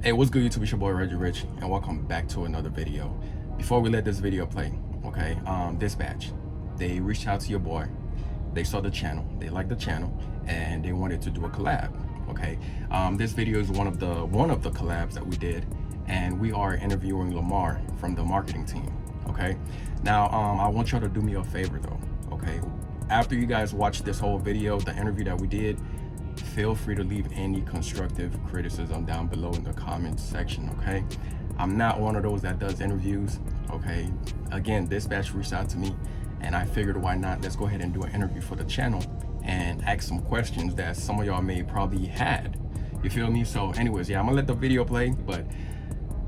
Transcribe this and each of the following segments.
Hey, what's good YouTube? It's your boy Reggie Rich, and welcome back to another video. Before we let this video play, okay, Dispatch, they reached out to your boy, they saw the channel, they liked the channel, and they wanted to do a collab. Okay, this video is one of the collabs that we did, and we are interviewing Lamar from the marketing team. Okay, now I want y'all to do me a favor though. Okay, after you guys watch this whole video, the interview that we did, feel free to leave any constructive criticism down below in the comments section. Okay, I'm not one of those that does interviews. Okay, again, Dispatch reached out to me and I figured, why not, let's go ahead and do an interview for the channel and ask some questions that some of y'all may probably had. You feel me? So anyways, yeah, I'm gonna let the video play, but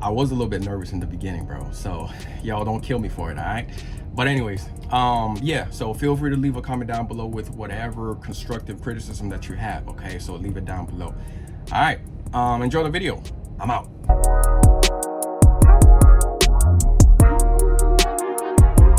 I was a little bit nervous in the beginning, bro, so y'all don't kill me for it. All right, but anyways, yeah, so feel free to leave a comment down below with whatever constructive criticism that you have. Okay, so leave it down below. All right, enjoy the video. I'm out.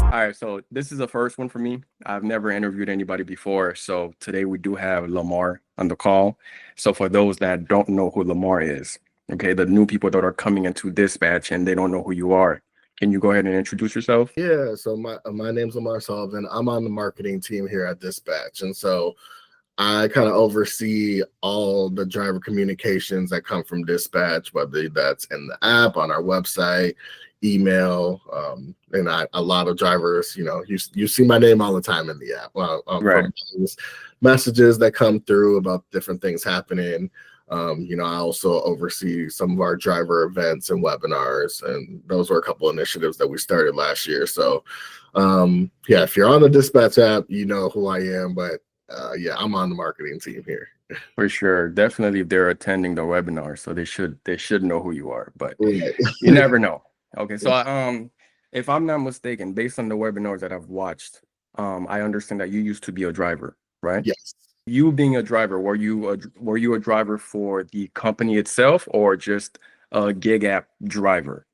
All right, so this is the first one for me. I've never interviewed anybody before, so today we do have Lamar on the call. So for those that don't know who Lamar is, okay, the new people that are coming into Dispatch and they don't know who you are, can you go ahead and introduce yourself? Yeah, so my name's Lamar Sullivan. I'm on the marketing team here at Dispatch, and so I kind of oversee all the driver communications that come from Dispatch, whether that's in the app, on our website, email, and a lot of drivers. You see my name all the time in the app Right. from messages that come through about different things happening. I also oversee some of our driver events and webinars, and those were a couple initiatives that we started last year. So, yeah, if you're on the Dispatch app, you know who I am, but yeah, I'm on the marketing team here. For sure. Definitely if they're attending the webinar, so they should know who you are, but Right. you never know. Okay, so if I'm not mistaken, based on the webinars that I've watched, I understand that you used to be a driver, right? Yes. You being a driver, were you a driver for the company itself or just a gig app driver?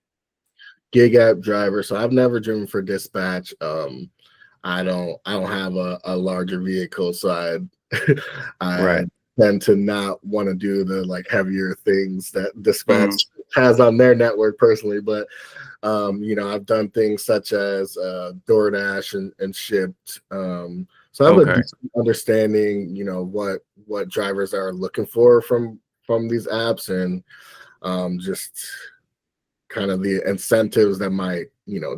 Gig app driver. So I've never driven for Dispatch. I don't have a larger vehicle, so I Right. tend to not want to do the like heavier things that Dispatch Mhm. has on their network personally. But I've done things such as DoorDash and Shipped. So I have a Okay. decent understanding, what drivers are looking for from these apps, and just kind of the incentives that might,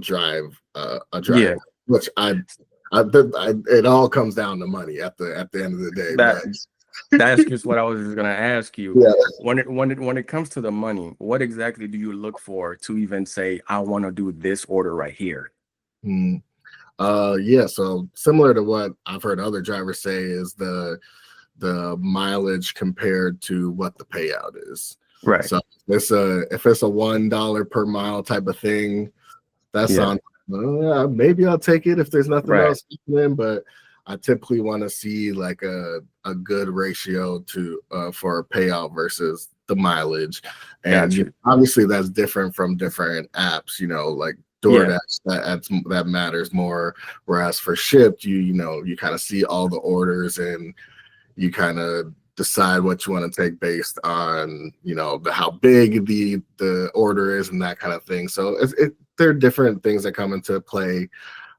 drive a Yeah. driver, which it all comes down to money at the end of the day. That But that's just what I was just gonna ask you. yeah. When it comes to the money, what exactly do you look for to even say, I want to do this order right here? Hmm. Yeah, so similar to what I've heard other drivers say is the mileage compared to what the payout is. Right. So if it's a $1 per mile type of thing, that Yeah. sounds maybe I'll take it if there's nothing Right. else happening, but I typically want to see like a good ratio to for a payout versus the mileage. And Got you. obviously that's different from different apps, like Yeah. DoorDash, that matters more. Whereas for Shipped, you kind of see all the orders and you kind of decide what you want to take based on how big the order is and that kind of thing. So there are different things that come into play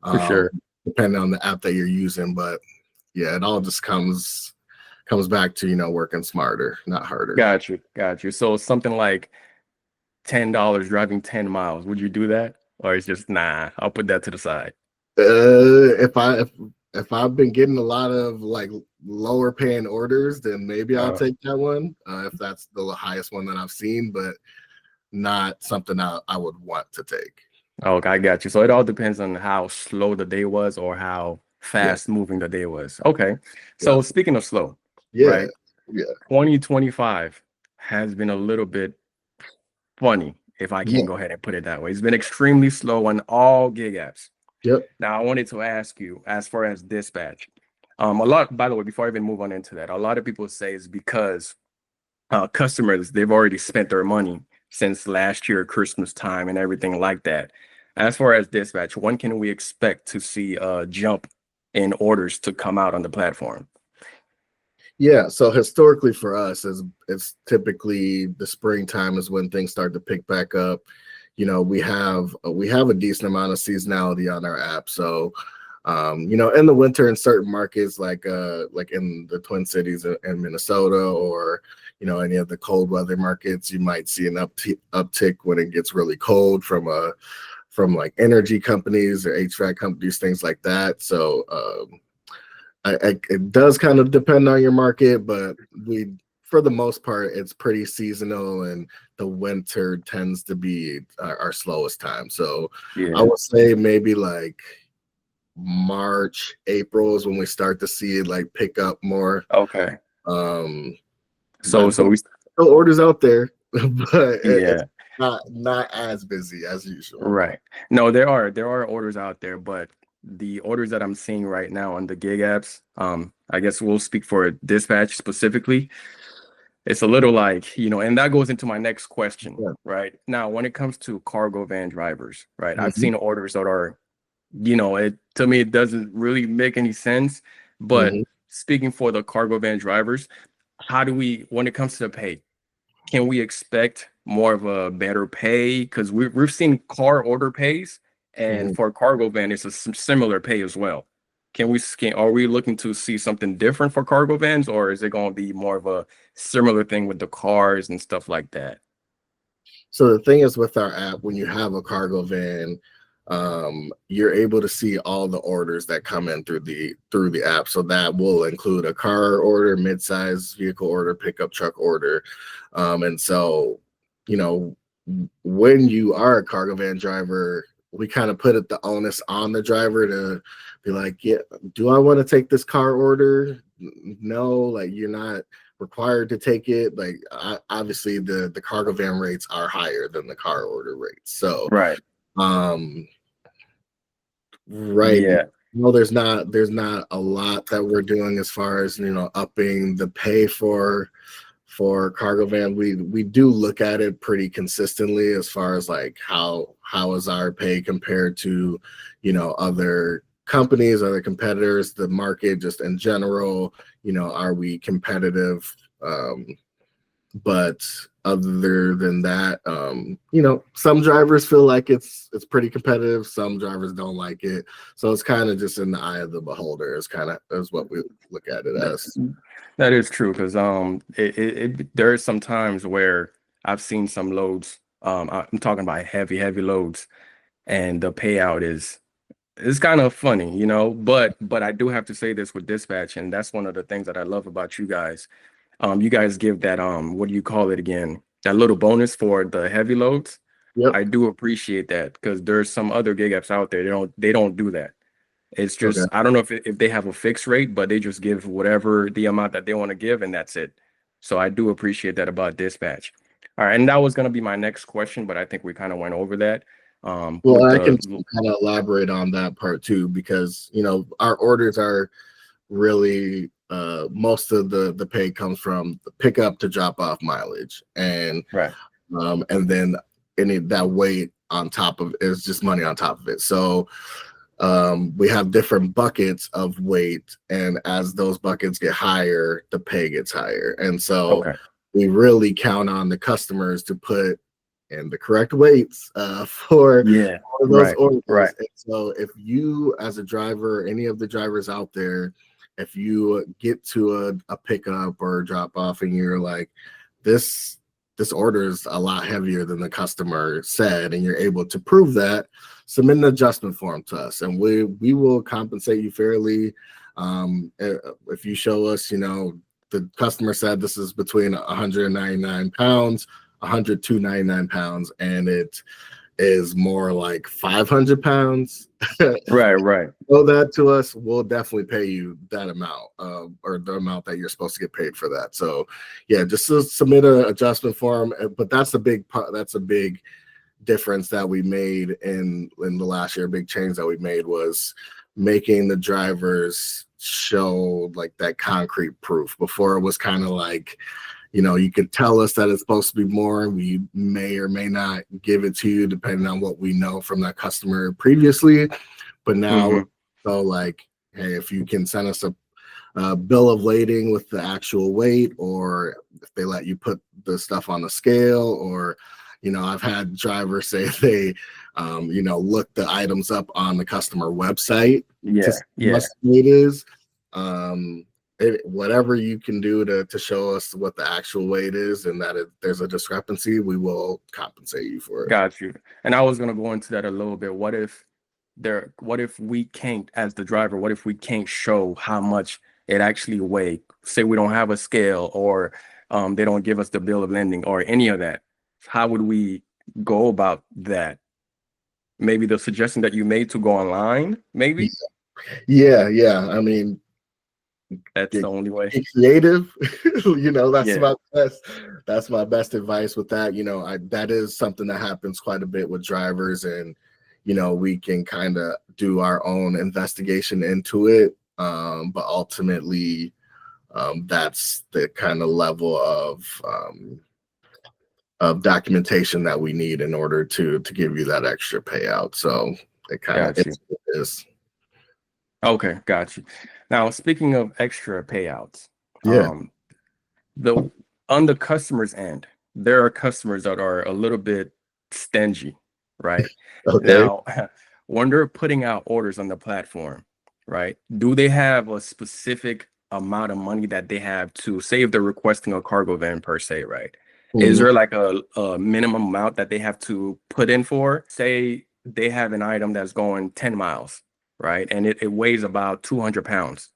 For um, sure. depending on the app that you're using. But yeah, it all just comes back to working smarter, not harder. Got you. Got you. So something like $10 driving 10 miles. Would you do that? Or it's just nah, I'll put that to the side. If I've been getting a lot of like lower paying orders, then maybe I'll Uh, take that one. If that's the highest one that I've seen, but not something I would want to take. okay, I got you. So it all depends on how slow the day was or how Yeah. fast moving the day was. Okay. Yeah. So speaking of slow, Yeah. right? Yeah. 2025 has been a little bit funny, if I can Yeah. go ahead and put it that way. It's been extremely slow on all gig apps. Yep. Now, I wanted to ask you, as far as Dispatch, a lot, by the way, before I even move on into that, a lot of people say it's because customers, they've already spent their money since last year, Christmas time and everything like that. As far as Dispatch, when can we expect to see a jump in orders to come out on the platform? Yeah, so historically for us, it's typically the springtime is when things start to pick back up. We have a decent amount of seasonality on our app. So, in the winter in certain markets like in the Twin Cities in Minnesota, or any of the cold weather markets, you might see an uptick when it gets really cold from like energy companies or HVAC companies, things like that. So it does kind of depend on your market, but for the most part, it's pretty seasonal, and the winter tends to be our slowest time. So I Yeah. would say maybe like March, April is when we start to see it like pick up more. Okay. Um, So but so we still orders out there, but it's yeah. not as busy as usual. Right. No, there are orders out there, but the orders that I'm seeing right now on the gig apps, I guess we'll speak for dispatch specifically. It's a little like, and that goes into my next question, Yeah. right? Now, when it comes to cargo van drivers, right? I've Mhm, seen orders that are, it to me it doesn't really make any sense. But mhm. speaking for the cargo van drivers, how do we, when it comes to the pay, can we expect more of a better pay? Because we've seen car order pays, and Mhm. for cargo van, it's a similar pay as well. Are we looking to see something different for cargo vans, or is it going to be more of a similar thing with the cars and stuff like that? So the thing is with our app, when you have a cargo van, you're able to see all the orders that come in through the app. So that will include a car order, mid-size vehicle order, pickup truck order. And so, you know, when you are a cargo van driver, we kind of put the onus on the driver to be like, yeah, do I want to take this car order? No, like you're not required to take it. Like obviously the cargo van rates are higher than the car order rates. So Right. um right Yeah. now there's not a lot that we're doing as far as upping the pay for cargo van. We do look at it pretty consistently as far as like how is our pay compared to other companies, other competitors, the market just in general. Are we competitive? But other than that, some drivers feel like it's pretty competitive, some drivers don't like it. So it's kind of just in the eye of the beholder, is kind of is what we look at it That, as. that is true, because there are some times where I've seen some loads. I'm talking about heavy loads, and the payout is it's kind of funny, but I do have to say this with dispatch, and that's one of the things that I love about you guys. You guys give that what do you call it again? That little bonus for the heavy loads. Yep. I do appreciate that, because there's some other gig apps out there, they don't do that. It's Okay. just, I don't know if they have a fixed rate, but they just give whatever the amount that they want to give, and that's it. So I do appreciate that about dispatch. All right, and that was going to be my next question, but I think we kind of went over that. Well, With I can the kind of elaborate on that part too, because our orders are really most of the pay comes from the pickup to drop off mileage, right. and then any that weight on top of is just money on top of it. So we have different buckets of weight, and as those buckets get higher, the pay gets higher. And so Okay. we really count on the customers to put in the correct weights for Yeah. all of those Right. orders. Right. And so if you, as a driver, any of the drivers out there, if you get to a pickup or a drop off and you're like, this order is a lot heavier than the customer said, and you're able to prove that, submit an adjustment form to us, and we will compensate you fairly. If you show us, the customer said this is between 199 pounds, 102.99 pounds, and it is more like 500 pounds. Right. Right. Know that to us, we'll definitely pay you that amount, or the amount that you're supposed to get paid for that. So, yeah, just to submit an adjustment form. But that's a big part. That's a big difference that we made in the last year. A big change that we made was making the drivers show like that concrete proof. Before it was kind of like, you could tell us that it's supposed to be more. We may or may not give it to you depending on what we know from that customer previously. But now, Hmm. so like, hey, if you can send us bill of lading with the actual weight, or if they let you put the stuff on the scale, or I've had drivers say they look the items up on the customer website to Yeah, see how yeah, much the weight is. Whatever you can do to show us what the actual weight is, and that there's a discrepancy, we will compensate you for it. got you. And I was gonna go into that a little bit. What if we can't, as the driver, what if we can't show how much it actually weigh? Say we don't have a scale, or they don't give us the bill of lading or any of that. How would we go about that? Maybe the suggestion that you made to go online, maybe Yeah. I mean, that's get, the only way. get creative. That's Yeah, my best advice with that. That is something that happens quite a bit with drivers, and we can kind of do our own investigation into it. But ultimately, that's the kind of level of documentation that we need in order to give you that extra payout. So it kind of got you. is. Okay, got you. Now, speaking of extra payouts, Yeah. the on the customer's end, there are customers that are a little bit stingy, right? Okay. Now, when they're putting out orders on the platform, right? Do they have a specific amount of money that they have to say if they're requesting a cargo van per se, right? Is Mhm. there like a minimum amount that they have to put in for? Say they have an item that's going 10 miles, right? And it weighs about 200 pounds.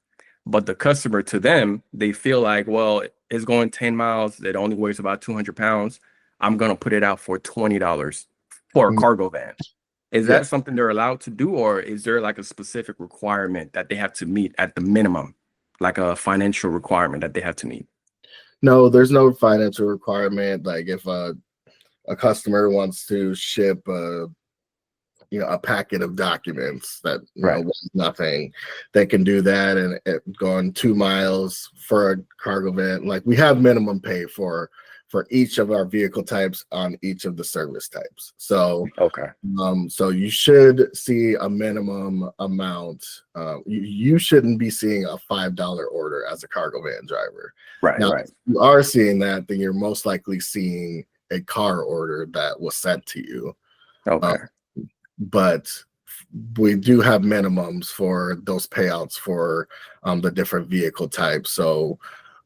But the customer, to them, they feel like, well, it's going 10 miles. It only weighs about 200 pounds. I'm going to put it out for $20 for a Mhm. cargo van. Is Yeah. that something they're allowed to do, or is there like a specific requirement that they have to meet at the minimum, like a financial requirement that they have to meet? No, there's no financial requirement. Like if a customer wants to ship a packet of documents that Right. was nothing, they can do that, and going 2 miles for a cargo van. Like we have minimum pay for each of our vehicle types on each of the service types. So Okay. so you should see a minimum amount. You shouldn't be seeing a $5 order as a cargo van driver. Right. Now, Right. if you are seeing that, then you're most likely seeing a car order that was sent to you. Um, Okay. but we do have minimums for those payouts for the different vehicle types. So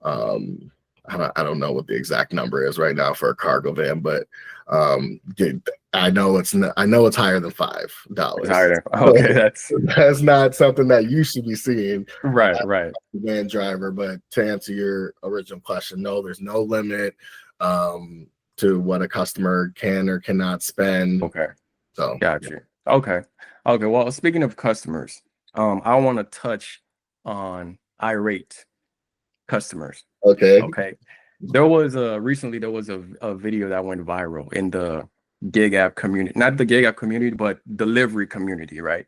um, I don't know what the exact number is right now for a cargo van, but I know I know it's higher than It's $5. higher than, okay. That's That's not something that you should be seeing right. as Right. a van driver. But to answer your original question, no, there's no limit to what a customer can or cannot spend. Okay. So Got you. Okay. Okay. Well, speaking of customers, I want to touch on irate customers. okay. Okay. There was a video that went viral in the gig app community, not the gig app community, but delivery community, right?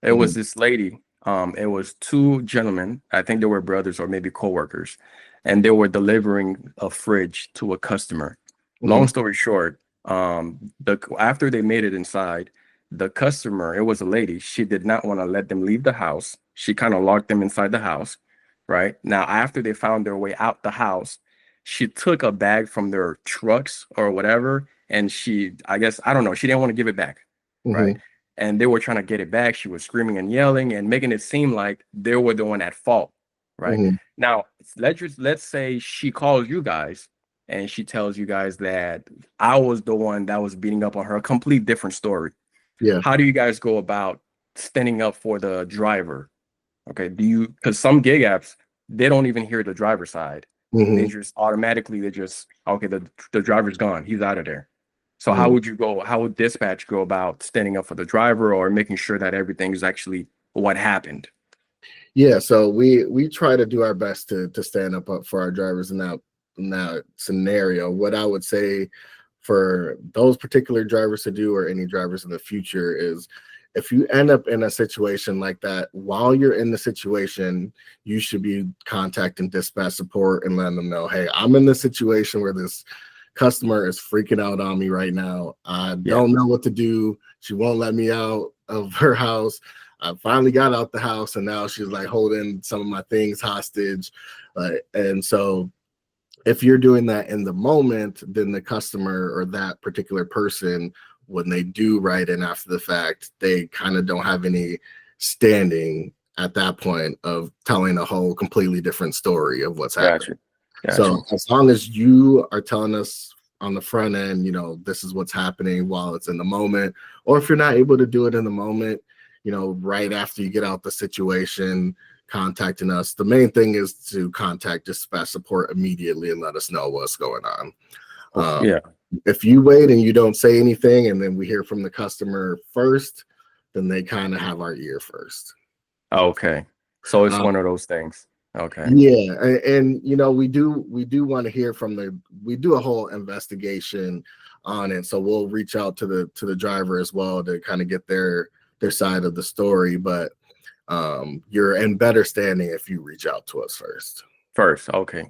It was Mhm. this lady. It was two gentlemen, I think they were brothers or maybe co-workers, and they were delivering a fridge to a customer. Mhm. Long story short, the after they made it inside, the customer, it was a lady, she did not want to let them leave the house. She kind of locked them inside the house. Right now, after they found their way out the house, she took a bag from their trucks or whatever, and I guess, I don't know, she didn't want to give it back, right? Mhm. And they were trying to get it back. She was screaming and yelling and making it seem like they were the one at fault, right? Mhm. Now, let's say she calls you guys and she tells you guys that I was the one that was beating up on her. A complete different story. Yeah. How do you guys go about standing up for the driver? Okay, because some gig apps, they don't even hear the driver side. They Mhm. just automatically, they just, okay, the driver's gone. He's out of there. So Mhm. how would dispatch go about standing up for the driver or making sure that everything is actually what happened? Yeah, so we try to do our best to stand up for our drivers in that scenario. What I would say for those particular drivers to do, or any drivers in the future, is if you end up in a situation like that, while you're in the situation, you should be contacting dispatch support and letting them know, hey, I'm in this situation where this customer is freaking out on me right now. I Yeah. don't know what to do. She won't let me out of her house. I finally got out the house, and now she's like holding some of my things hostage. And so if you're doing that in the moment, then the customer or that particular person, when they do write in after the fact, they kind of don't have any standing at that point of telling a whole completely different story of what's happening. So as long as you are telling us on the front end, this is what's happening while it's in the moment, or if you're not able to do it in the moment, right after you get out the situation, contacting us. The main thing is to contact dispatch support immediately and let us know what's going on. If you wait and you don't say anything and then we hear from the customer first, then they kind of have our ear first. Okay. So it's one of those things. Okay. Yeah, and we do want to hear from we do a whole investigation on it. So we'll reach out to the driver as well to kind of get their side of the story, but you're in better standing if you reach out to us first. Okay.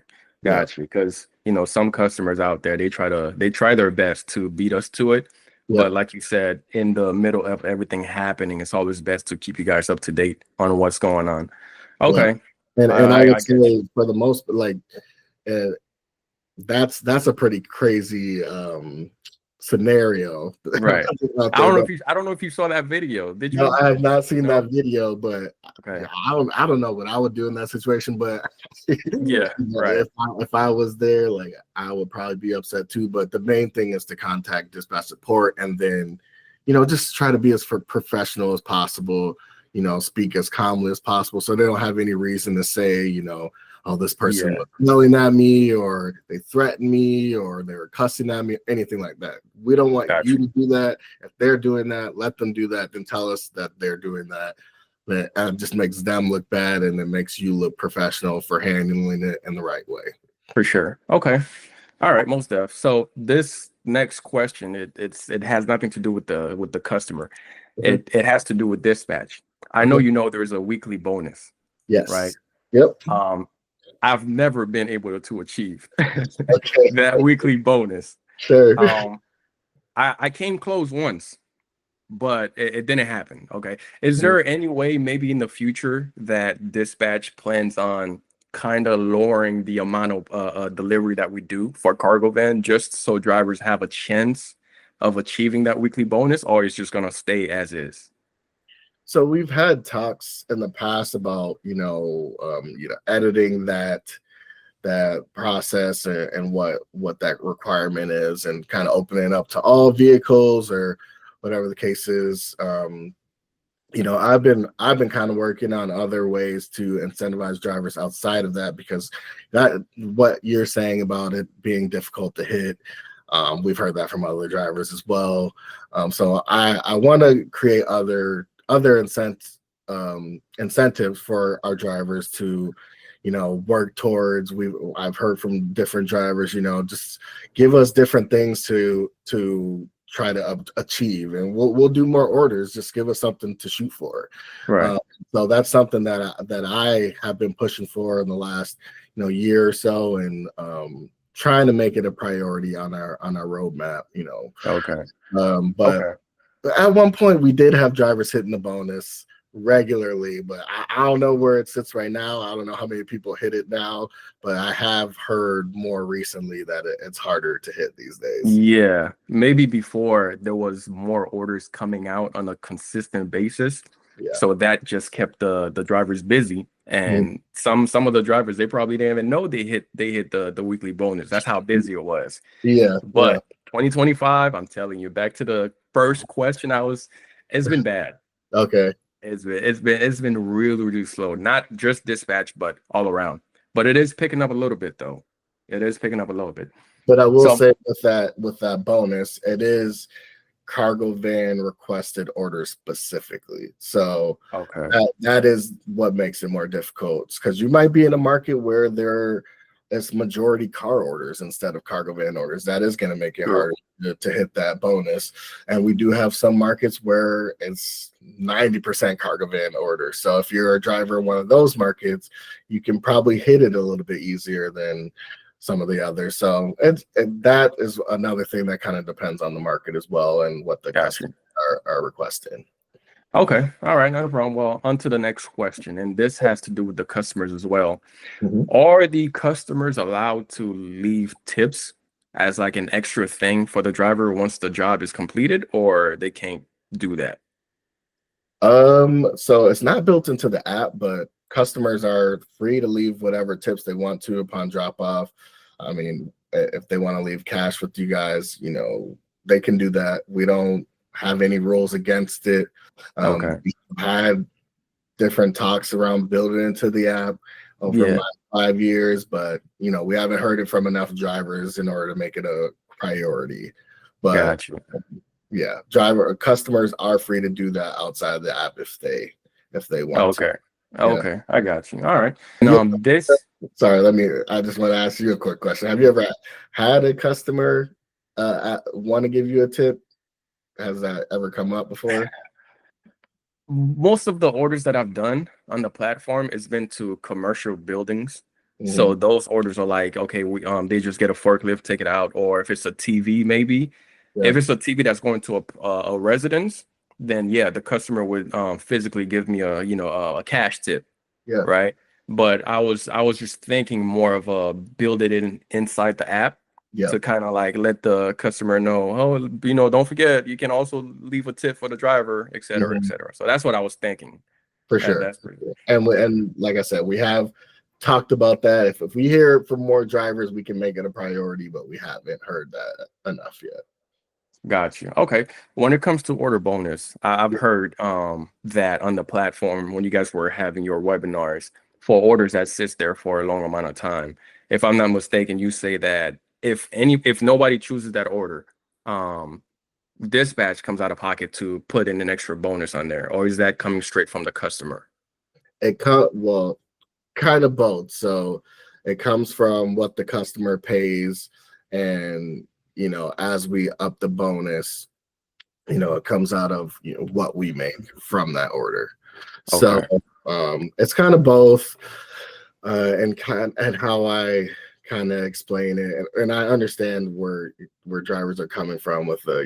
Gotcha. Because some customers out there, they try their best to beat us to it. But like you said, in the middle of everything happening, it's always best to keep you guys up to date on what's going on. Okay. And I would say for the most, like, that's a pretty crazy scenario. Right. I don't know if you saw that video. Did you? No, I have not seen that video, but I don't know what I would do in that situation. But right. If I was there, like, I would probably be upset too. But the main thing is to contact dispatch support, and then just try to be as professional as possible. Speak as calmly as possible, so they don't have any reason to say, oh, this person was yelling at me, or they threatened me, or they were cussing at me, anything like that. We don't want you to do that. If they're doing that, let them do that. Then tell us that they're doing that. That just makes them look bad, and it makes you look professional for handling it in the right way. For sure. Okay. All right, most def. So this next question, it has nothing to do with the customer. It has to do with dispatch. I know there's a weekly bonus. Yes. Right. Yep. I've never been able to achieve that weekly bonus. Sure. I came close once, but it didn't happen. Okay. Is there any way maybe in the future that dispatch plans on kind of lowering the amount of delivery that we do for cargo van, just so drivers have a chance of achieving that weekly bonus, or it's just going to stay as is? So we've had talks in the past about editing that process and what that requirement is, and kind of opening it up to all vehicles or whatever the case is. I've been kind of working on other ways to incentivize drivers outside of that, because that what you're saying about it being difficult to hit. We've heard that from other drivers as well. So I want to create other incentives for our drivers to work towards. I've heard from different drivers, just give us different things to try to achieve, and we'll do more orders. Just give us something to shoot for. Right. So that's something that I have been pushing for in the last year or so, and trying to make it a priority on our roadmap. But at one point we did have drivers hitting the bonus regularly, but I don't know where it sits right now. I don't know how many people hit it now, but I have heard more recently that it's harder to hit these days. Yeah, maybe before there was more orders coming out on a consistent basis. So that just kept the drivers busy, and some of the drivers, they probably didn't even know they hit the weekly bonus. That's how busy it was. But 2025, I'm telling you, back to the first question, it's been bad. Okay. It's been really, really slow. Not just dispatch, but all around. But it is picking up a little bit, though. It is picking up a little bit. But I will say with that bonus, it is cargo van requested orders specifically. So that is what makes it more difficult, because you might be in a market where it's majority car orders instead of cargo van orders. That is going to make it harder to hit that bonus. And we do have some markets where it's 90% cargo van orders. So if you're a driver in one of those markets, you can probably hit it a little bit easier than some of the others. So and that is another thing that kind of depends on the market as well, and what the customers are requesting. Okay. All right. Not a problem. Well, on to the next question. And this has to do with the customers as well. Mhm. Are the customers allowed to leave tips as like an extra thing for the driver once the job is completed, or they can't do that? So it's not built into the app, but customers are free to leave whatever tips they want to upon drop off. I mean, if they want to leave cash with you guys, they can do that. We don't have any rules against it. Okay. We had different talks around building into the app over Yeah. my 5 years, but we haven't heard it from enough drivers in order to make it a priority. But Got you. yeah, driver customers are free to do that outside of the app if they want to. Okay. Yeah. Okay. I got you. All right. And Yeah. this Sorry, I just want to ask you a quick question. Have you ever had a customer want to give you a tip? Has that ever come up before? most of the orders that I've done on the platform has been to commercial buildings. So Hmm. those orders are like, okay, we they just get a forklift, take it out, or if it's a TV, maybe. Yeah, If it's a TV that's going to a residence, then yeah, the customer would physically give me a cash tip, yeah, right? But I was just thinking more of a build it in inside the app yeah, to kind of like let the customer know, oh, don't forget, you can also leave a tip for the driver, et cetera, et hmm, cetera. So that's what I was thinking. for That sure. that's pretty And like I said, we have talked about that. If we hear from more drivers, we can make it a priority, but we haven't heard that enough yet. got you. Okay. When it comes to order bonus, I've heard that on the platform when you guys were having your webinars for orders that sits there for a long amount of time. If I'm not mistaken, you say that if nobody chooses that order, um dispatch comes out of pocket to put in an extra bonus on there, or is that coming straight from the customer? Well, kind of both. So it comes from what the customer pays, and as we up the bonus, it comes out of what we make from that order. So Okay. it's kind of both, and how I kind of explain it, and I understand where drivers are coming from with the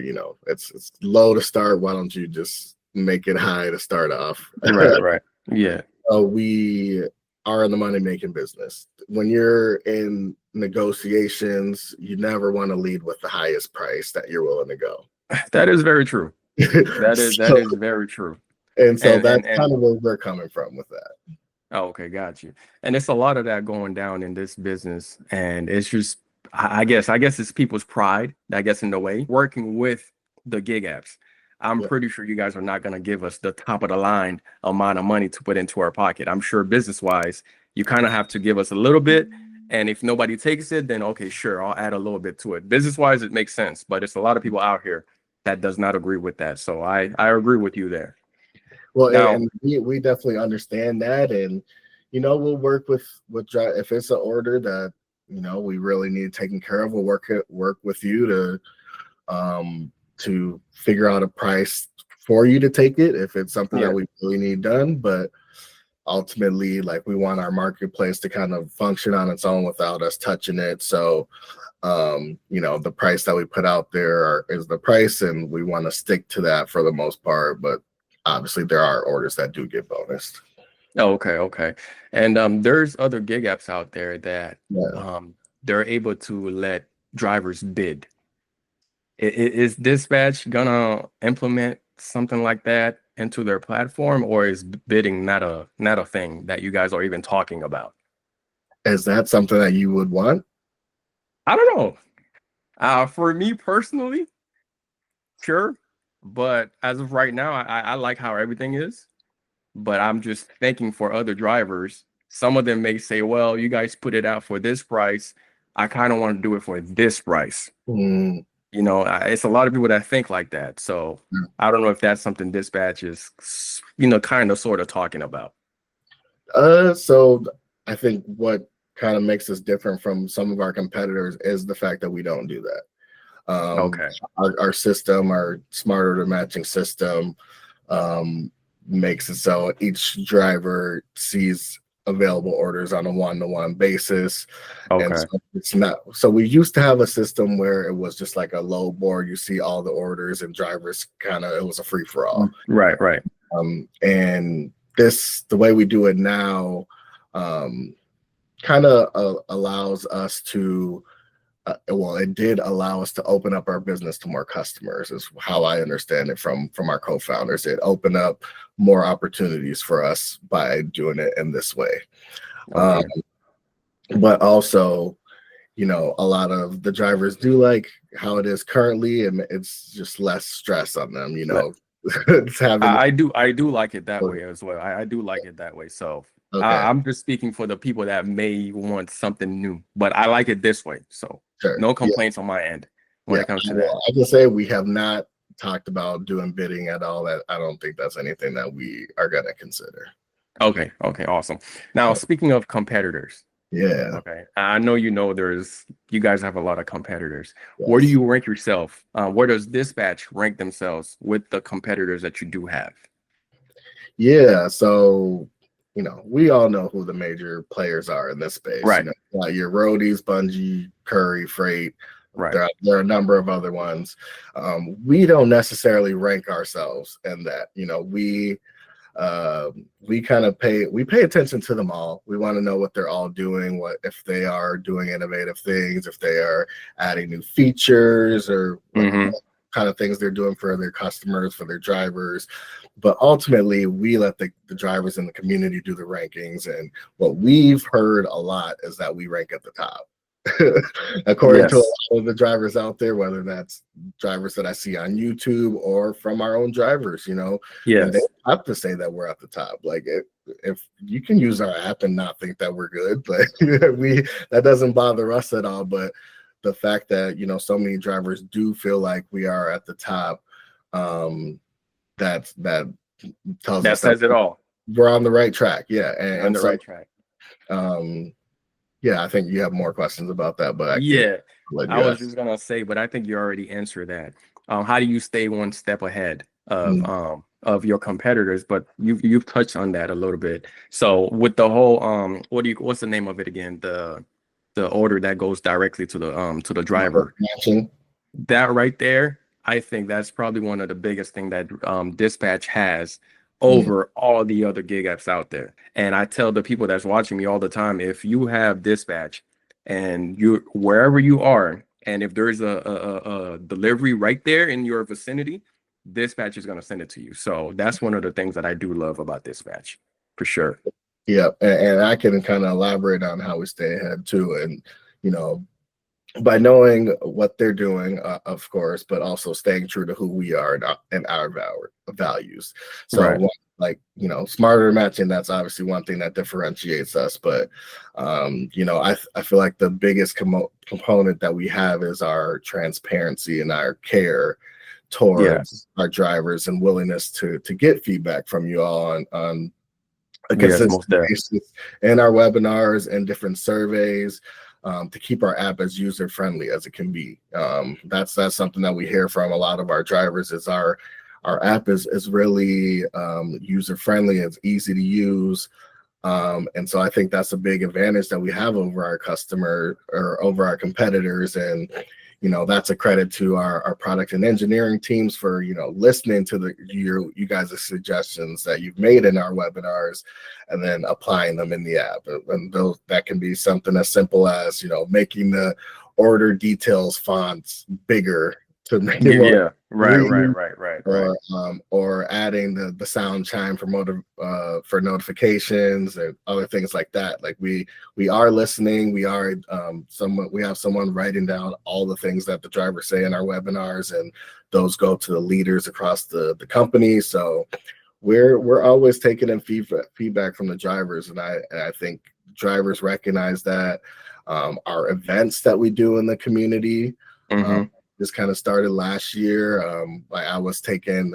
it's low to start. Why don't you just make it high to start off? Right, right. Yeah. We are in the money making business. When you're in negotiations, you never want to lead with the highest price that you're willing to go. That is very true. That is that so, is very true. and so And that's and and kind of where we're coming from with that. oh, okay, got you. And it's a lot of that going down in this business. And it's just I guess it's people's pride, I guess, in the way. Working with the gig apps. I'm Yeah. pretty sure you guys are not gonna give us the top of the line amount of money to put into our pocket. I'm sure business wise, you kind of have to give us a little bit. And if nobody takes it, then okay, sure, I'll add a little bit to it. Business wise, it makes sense, but it's a lot of people out here that does not agree with that. So I agree with you there. Well, Now, and we definitely understand that, and we'll work if it's an order that we really need taken care of. We'll work with you to figure out a price for you to take it if it's something that yeah. we really need done. But ultimately, like, we want our marketplace to kind of function on its own without us touching it. So the price that we put out there is the price, and we want to stick to that for the most part. But obviously there are orders that do get bonused. Oh, okay, okay. And there's other gig apps out there that Yeah. um, they're able to let drivers bid. Is Dispatch gonna implement something like that into their platform, or is bidding not a thing that you guys are even talking about? Is that something that you would want? I don't know. For me personally, sure, but as of right now, I like how everything is. But I'm just thinking for other drivers, some of them may say, well, you guys put it out for this price. I kind of want to do it for this price. Mm, It's a lot of people that think like that. So I don't know if that's something Dispatch is, kind of sort of talking about. so I think what kind of makes us different from some of our competitors is the fact that we don't do that. Okay. Our system, our smarter to matching system, makes it so each driver sees available orders on a one-to-one basis. And Okay. so it's not, so we used to have a system where it was just like a low board. You see all the orders and drivers it was a free for all. Right, right. And the way we do it now, kind of allows us to, well, it did allow us to open up our business to more customers, is how I understand it from our co-founders. It opened up more opportunities for us by doing it in this way. Okay. But also, a lot of the drivers do like how it is currently, and it's just less stress on them, It's having I do like it that way as well. I do like it that way. So okay, I'm just speaking for the people that may want something new, but I like it this way. So sure. no Yeah, complaints on my end when it comes to that. I can say we have not talked about doing bidding at all. That I don't think that's anything that we are gonna consider. Okay. Okay. Awesome. Now, speaking of competitors, Yeah. okay, I know you guys have a lot of competitors. Where do Yes. you rank yourself? Where does Dispatch rank themselves with the competitors that you do have? Yeah. So, we all know who the major players are in this space. Right. Like your roadies, Bungie, Curry, Freight. Right. There are a number of other ones. We don't necessarily rank ourselves in that. We kind of pay attention to them all. We want to know what they're all doing, what if they are doing innovative things, if they are adding new features, or what kind of things they're doing for their customers, for their drivers. But ultimately, we let the drivers in the community do the rankings. And what we've heard a lot is that we rank at the top. According to a Yes. lot of the drivers out there, whether that's drivers that I see on YouTube or from our own drivers, and they Yes. have to say that we're at the top. Like if you can use our app and not think that we're good, but that doesn't bother us at all. But the fact that so many drivers do feel like we are at the top, that tells That us that says it all. we're on the right track. Yeah, You're on and the so right track. yeah, I think you have more questions about that, but I can Yeah. let I you was ask. just gonna say, but I think you already answered that. How do you stay one step ahead of your competitors? But you've touched on that a little bit. So with the whole what's the name of it again? The order that goes directly to the driver. Matching. That right there, I think that's probably one of the biggest thing that Dispatch has Mm, over all the other gig apps out there. And I tell the people that's watching me all the time, if you have Dispatch and you wherever you are, and if there's a delivery right there in your vicinity, Dispatch is going to send it to you. So that's one of the things that I do love about Dispatch, for sure. yeah, and I can kind of elaborate on how we stay ahead too, and you know, by knowing what they're doing, of course, but also staying true to who we are and our values. So, Right. like smarter matching. That's obviously one thing that differentiates us. But I feel like the biggest component that we have is our transparency and our care Yeah. towards our drivers and willingness to get feedback from you all on a Yes, most consistent there. basis in our webinars and different surveys, to keep our app as user friendly as it can be. That's something that we hear from a lot of our drivers is our app is really user friendly. It's easy to use. And so I think that's a big advantage that we have over our customer or over our competitors. And that's a credit to our product and engineering teams for listening to you guys' suggestions that you've made in our webinars and then applying them in the app. And those that can be something as simple as making the order details fonts bigger to make it Yeah, more yeah. Right, right, read, right, right, right. or adding the sound chime for notifications and other things like that. Like we are listening. We are we have someone writing down all the things that the drivers say in our webinars, and those go to the leaders across the company. So we're always taking in feedback from the drivers, and I think drivers recognize that. Our events that we do in the community. Mm-hmm. This kind of started last year. I was taking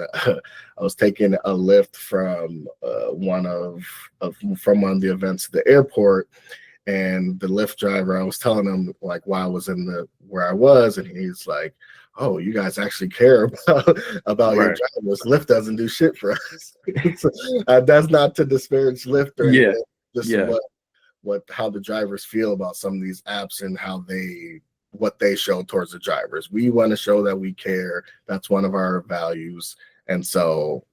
a lift from one of the events at the airport, and the Lyft driver, I was telling him like why I was where I was, and he's like, "Oh, you guys actually care about your Right. drivers. Lyft doesn't do shit for us." So, that's not to disparage Lyft or Yeah, anything. Just yeah. how the drivers feel about some of these apps and what they show towards the drivers. We want to show that we care. That's one of our values. And so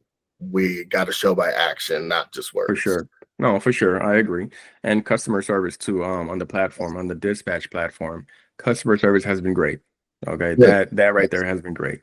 we got to show by action, not just For words. sure. No, for sure. I agree. And customer service too, on the platform, on the dispatch platform, customer service has been great. Okay, Yeah. that right there has been great.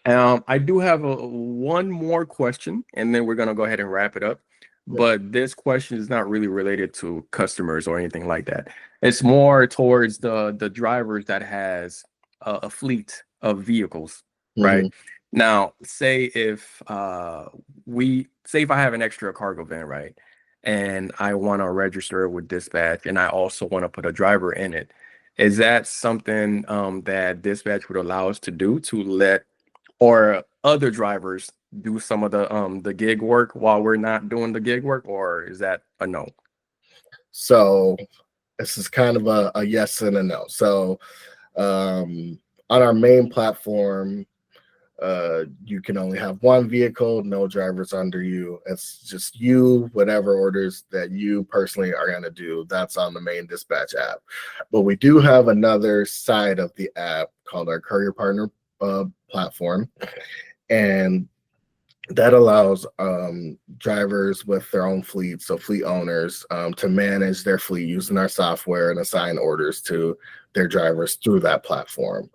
I do have one more question, and then we're gonna go ahead and wrap it up. Yeah. But this question is not really related to customers or anything like that. It's more towards the drivers that has a fleet of vehicles, right? Mhm. Now, say if if I have an extra cargo van, right, and I want to register it with dispatch, and I also want to put a driver in it. Is that something that dispatch would allow us to do, to let or other drivers do some of the gig work while we're not doing the gig work, or is that a no? So this is kind of a yes and a no. So on our main platform, you can only have one vehicle, no drivers under you. It's just you, whatever orders that you personally are going to do, that's on the main dispatch app. But we do have another side of the app called our Courier Partner platform. And that allows drivers with their own fleet, so fleet owners, to manage their fleet using our software and assign orders to their drivers through that platform.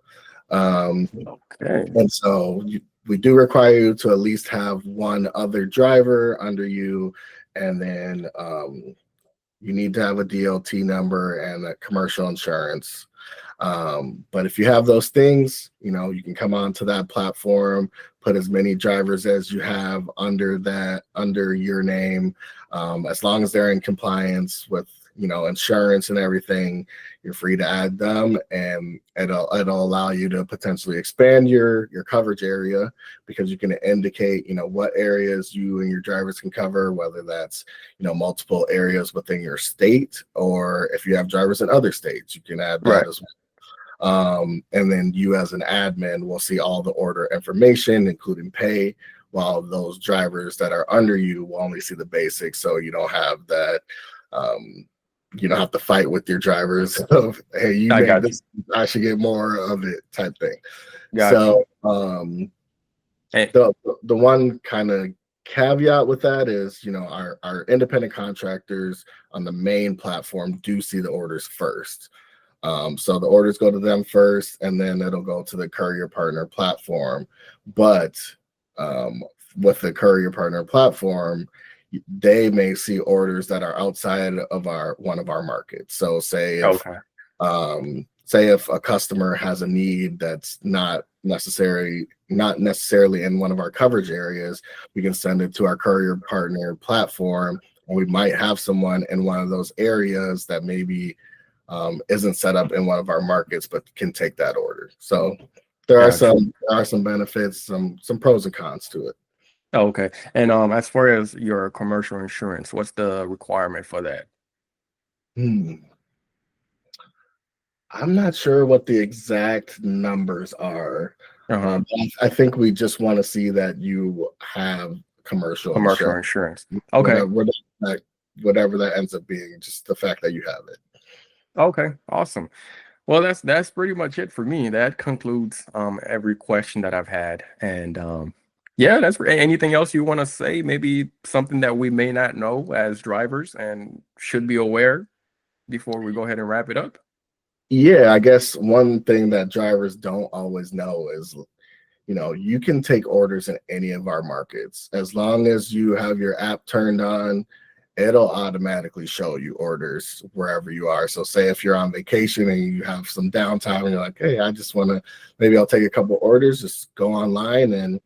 Okay. And so we do require you to at least have one other driver under you, and then you need to have a DLT number and a commercial insurance. But if you have those things, you can come onto that platform, put as many drivers as you have under your name, as long as they're in compliance with insurance and everything. You're free to add them, and it'll allow you to potentially expand your coverage area, because you can indicate what areas you and your drivers can cover, whether that's multiple areas within your state, or if you have drivers in other states, you can add that Right. as well. And then you as an admin will see all the order information, including pay, while those drivers that are under you will only see the basics. So you don't have that, you don't have to fight with your drivers of, hey, you I made got you. this, I should get more of it type thing. Got you. So And the one kind of caveat with that is, our independent contractors on the main platform do see the orders first. So the orders go to them first, and then it'll go to the Courier Partner platform. But with the Courier Partner platform, they may see orders that are outside of one of our markets. So say okay. if a customer has a need that's not necessarily in one of our coverage areas, we can send it to our Courier Partner platform, and we might have someone in one of those areas that maybe isn't set up in one of our markets, but can take that order. So there are Got you. some benefits, some pros and cons to it. Okay. And as far as your commercial insurance, what's the requirement for that? I'm not sure what the exact numbers are. Uh-huh. I think we just want to see that you have commercial Commercial insurance, insurance. Okay. whatever that ends up being, just the fact that you have it. Okay. Awesome. Well, that's pretty much it for me. That concludes every question that I've had. And yeah, anything else you want to say? Maybe something that we may not know as drivers and should be aware before we go ahead and wrap it up? Yeah, I guess one thing that drivers don't always know is, you can take orders in any of our markets. As long as you have your app turned on, it'll automatically show you orders wherever you are. So say if you're on vacation and you have some downtime and you're like, hey, I just want to, maybe I'll take a couple orders, just go online and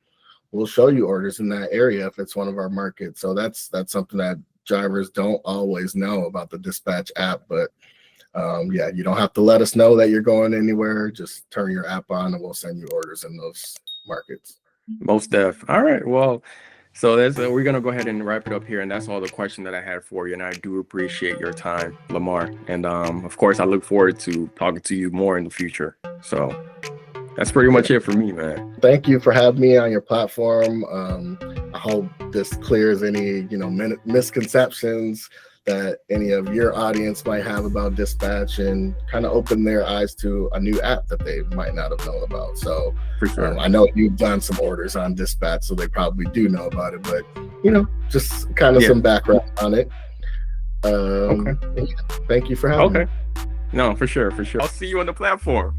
we'll show you orders in that area if it's one of our markets. So that's something that drivers don't always know about the dispatch app. But yeah, you don't have to let us know that you're going anywhere. Just turn your app on and we'll send you orders in those markets. Most def. All right. Well, so we're gonna go ahead and wrap it up here, and that's all the question that I had for you. And I do appreciate your time, Lamar. And of course, I look forward to talking to you more in the future. So that's pretty much it for me, man. Thank you for having me on your platform. I hope this clears any misconceptions that any of your audience might have about Dispatch and kind of open their eyes to a new app that they might not have known about. So For sure. I know you've done some orders on Dispatch, so they probably do know about it, but you know, just kind of some background on it. Okay. Thank you for having me. No, for sure. I'll see you on the platform.